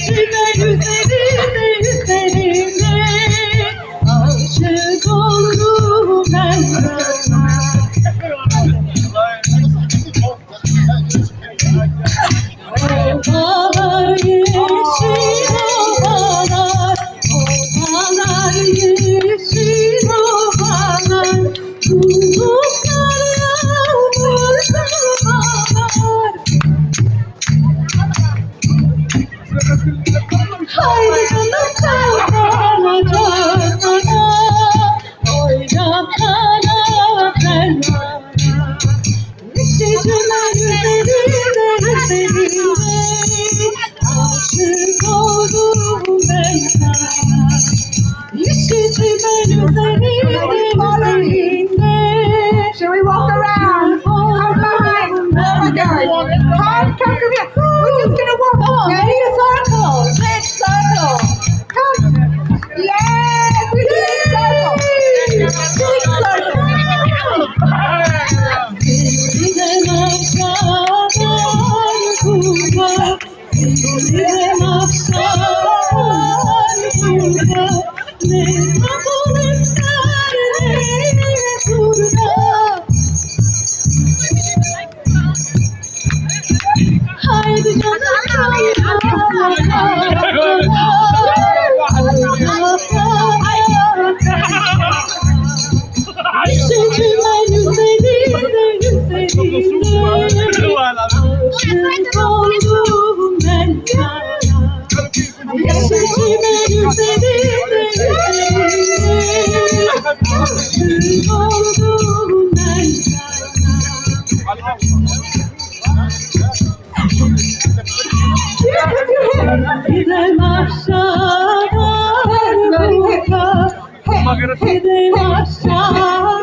Yüzüme üzerine üzerine aşık oldum ben sana. Ovalar yeşil ovalar, ovalar yeşil ovalar, bulutlar yağmur sağlar. Haydi canım çalkala çalkala, oynatana sen bana. Yüzüme üzerine üzerine aşık oldum ben sana. Yüzüme üzerine üzerine. Should we walk around? Come behind. Oh my God. Come here. We're just gonna walk. Come on, make a circle. Big circle. Come. Yes, we did a circle. Big circle. Giden akşamlar kurba, giden akşamlar kurba, ne kabul ister ne kurba. Haydi canım yüzüme yüzerine yüzerine aşık oldum ben sana. Yüzüme yüzerine yüzerine aşık oldum ben sana. Gidem aşağıdan kurba, gidem aşağıdan